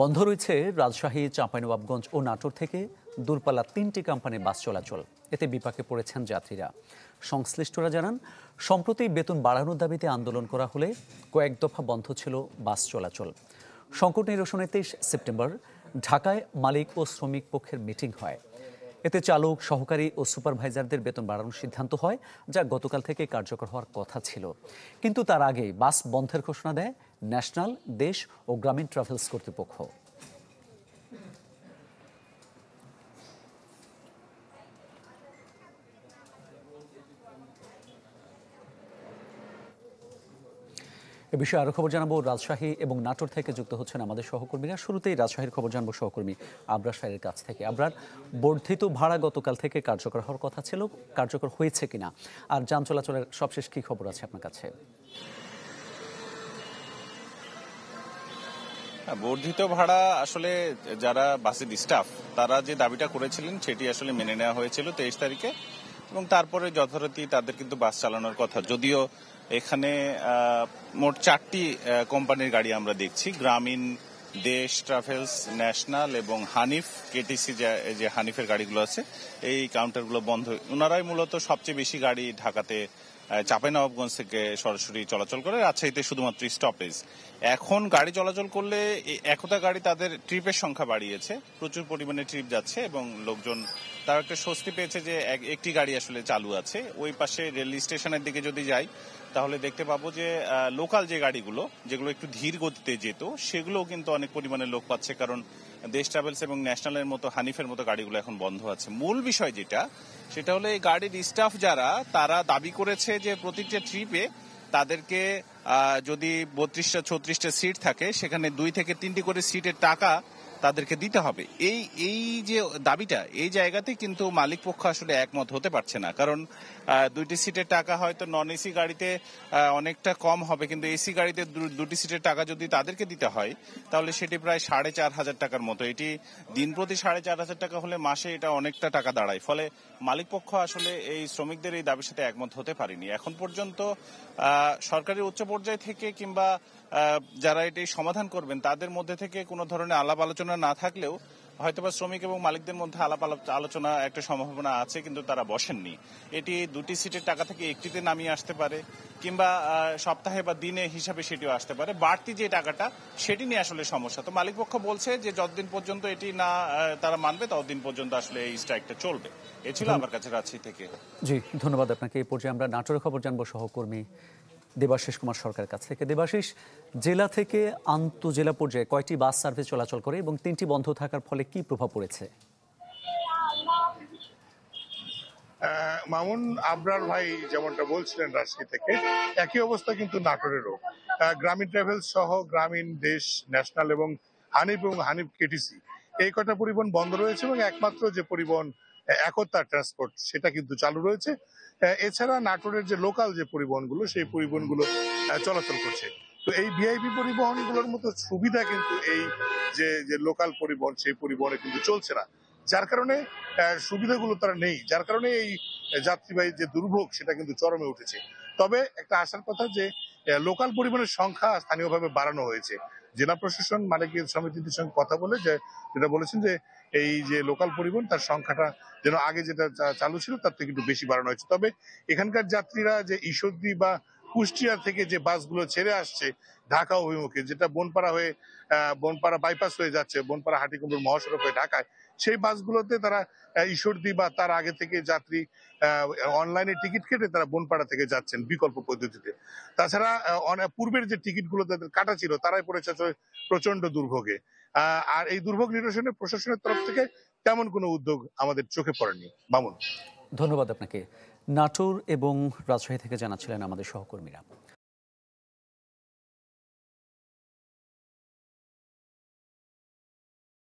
বন্ধ রয়েছে রাজশাহী, চাঁপাইনবাবগঞ্জ ও নাটোর থেকে দূরপাল্লা 3টি কোম্পানির বাস চলাচল। এতে বিপাকে পড়েছেন যাত্রীরা। সংশ্লিষ্টরা জানান, সম্প্রতি বেতন বাড়ানোর দাবিতে আন্দোলন করা হলে কয়েক দফা বন্ধ ছিল বাস চলাচল। সংকট নিরসনে 23 সেপ্টেম্বর ঢাকায় মালিক ও শ্রমিক পক্ষের মিটিং হয়। এতে চালক, সহকারী ও সুপারভাইজারদের বেতন বাড়ানোর সিদ্ধান্ত হয়, যা গতকাল থেকে কার্যকর হওয়ার কথা ছিল। কিন্তু তার আগেই বাস বন্ধের ঘোষণা দেয় ন্যাশনাল, দেশ ও গ্রামীণ ট্রাভেলস কর্তৃপক্ষ। এ বিষয়ে আরো খবর জানাবো। রাজশাহী এবং নাটোর থেকে যুক্ত হচ্ছেন আমাদের সহকর্মীরা। শুরুতেই রাজশাহীর খবর জানবো সহকর্মী আবরার সাহের কাছ থেকে। আবরার, বর্ধিত ভাড়া গতকাল থেকে কার্যকর হওয়ার কথা ছিল, কার্যকর হয়েছে কিনা, আর যান চলাচলের সবশেষ কি খবর আছে আপনার কাছে? বর্ধিত ভাড়া আসলে যারা বাসের স্টাফ তারা যে দাবিটা করেছিলেন সেটি আসলে মেনে নেওয়া হয়েছিল 23 তারিখে, এবং তারপরে যথারীতি তাদের কিন্তু বাস চালানোর কথা। যদিও এখানে মোট 4টি কোম্পানির গাড়ি আমরা দেখছি, গ্রামীণ, দেশ ট্রাভেলস, ন্যাশনাল এবং হানিফ কেটিসি, যে হানিফের গাড়িগুলো আছে এই কাউন্টারগুলো বন্ধ। ওনারাই মূলত সবচেয়ে বেশি গাড়ি ঢাকাতে চাঁপাইনবাবগঞ্জ থেকে সরাসরি চলাচল করে, রাজশাহীতে শুধুমাত্র স্টপেজ। এখন গাড়ি চলাচল করলে একতা গাড়ি তাদের ট্রিপের সংখ্যা বাড়িয়েছে, প্রচুর পরিমাণে ট্রিপ যাচ্ছে এবং লোকজন তারা একটা স্বস্তি পেয়েছে যে একটি গাড়ি আসলে চালু আছে। ওই পাশে রেল স্টেশনের দিকে যদি যাই তাহলে দেখতে পাবো যে লোকাল যে গাড়িগুলো যেগুলো একটু ধীর গতিতে যেত সেগুলোও কিন্তু অনেক পরিমাণে লোক পাচ্ছে, কারণ দেশ ট্রাভেলস এবং ন্যাশনালের মতো, হানিফের মতো গাড়িগুলো এখন বন্ধ আছে। মূল বিষয় সেটা হলো এই গাড়ির স্টাফ যারা, তারা দাবি করেছে যে প্রতিটা ট্রিপে তাদেরকে যদি 32টা 36টা সিট থাকে সেখানে 2 থেকে 3টি করে সিটের টাকা তাদেরকে দিতে হবে। এই যে দাবিটা, এই জায়গাতে কিন্তু মালিক পক্ষ আসলে একমত হতে পারছে না, কারণ 2টি সিটের টাকা হয়তো নন এসি গাড়িতে অনেকটা কম হবে, কিন্তু এসি গাড়িতে 2টি সিটের টাকা যদি তাদেরকে দিতে হয় তাহলে সেটি প্রায় 4,500 টাকার মতো। এটি দিন প্রতি 4,500 টাকা হলে মাসে এটা অনেকটা টাকা দাঁড়ায়। ফলে মালিক পক্ষ আসলে এই শ্রমিকদের এই দাবির সাথে একমত হতে পারেনি এখন পর্যন্ত। সরকারের উচ্চ পর্যায় থেকে কিংবা যারা এটি সমাধান করবেন তাদের মধ্যে থেকে কোনো ধরনের আলাপ আলোচনা না থাকলেও হয়তোবা শ্রমিক এবং মালিকদের মধ্যে আলাপ আলোচনা একটা সম্ভাবনা আছে, কিন্তু তারা বসেননি। এটি 2টি সিটের টাকা থেকে একটিতে নামিয়ে আসতে পারে, কিংবা সপ্তাহে বা দিনে হিসাবে সেটিও আসতে পারে। বাড়তি যে টাকাটা সেটি নিয়ে আসলে সমস্যা। তো মালিক পক্ষ বলছে যে যতদিন পর্যন্ত এটি না তারা মানবে ততদিন পর্যন্ত আসলে এই স্ট্রাইকটা চলবে। এ ছিল আমার কাছে রাজশাহী থেকে। জি, ধন্যবাদ আপনাকে। এই পর্যায়ে আমরা নাটোরের খবর জানবো সহকর্মী দেবাশিস কুমার সরকারের কাছ থেকে। দেবাশিস, জেলা থেকে আন্তঃজেলা পর্যায়ে কয়টি বাস সার্ভিস চলাচল করে এবং 3টি বন্ধ থাকার ফলে কি প্রভাব পড়েছে? মামুন, আবরার ভাই যেমনটা বলছিলেন রাজশাহী থেকে, একই অবস্থা কিন্তু নাটোরেরও। গ্রামীণ ট্রাভেলস সহ গ্রামীণ, দেশ, ন্যাশনাল এবং হানিফ কেটিসি, এই কটা পরিবহন বন্ধ রয়েছে এবং একমাত্র যে পরিবহন একতা ট্রান্সপোর্ট সেটা কিন্তু চালু রয়েছে। এছাড়া নাটোরের যে লোকাল যে পরিবহনগুলো সেই পরিবহনগুলো চলাচল করছে। তো এই ভিআইপি পরিবহনগুলোর মতো সুবিধা কিন্তু এই যে লোকাল পরিবহন সেই পরিবহনে কিন্তু চলছে না, যার কারণে সুবিধাগুলো তারা নেই, যার কারণে এই যাত্রীবাহী যে দুর্ভোগ সেটা কিন্তু চরমে উঠেছে। তবে একটা আশার কথা যে লোকাল পরিবহনের সংখ্যা স্থানীয়ভাবে বাড়ানো হয়েছে। জেলা প্রশাসন মালিকের সমিতিদের সঙ্গে কথা বলে যেটা বলেছেন যে এই যে লোকাল পরিবহন তার সংখ্যাটা যেন আগে যেটা চালু ছিল তার থেকে একটু বেশি বাড়ানো হয়েছে। তবে এখানকার যাত্রীরা যে ঈশ্বরদী বা কুষ্টিয়া থেকে যে বাসগুলো ছেড়ে আসছে ঢাকা অভিমুখে, যেটা বনপাড়া বাইপাস হয়ে যাচ্ছে, বনপাড়া হাটিকুমরুল মহাসড়ক হয়ে ঢাকায়, সেই বাসগুলোতে তারা ঈশ্বরদী বা তার আগে থেকে যাত্রী অনলাইনে টিকিট কেটে তারা বনপাড়া থেকে যাচ্ছেন বিকল্প পদ্ধতিতে। তাছাড়া পূর্বের যে টিকিটগুলো তাদের কাটা ছিল তারাই পড়েছে প্রচন্ড দুর্ভোগে। আর এই দুর্ভোগ নিরসনে প্রশাসনের তরফ থেকে তেমন কোনো উদ্যোগ আমাদের চোখে পড়েনি। মামুন, ধন্যবাদ আপনাকে। নাটোর এবং রাজশাহী থেকে জানাচ্ছিলেন আমাদের সহকর্মীরা।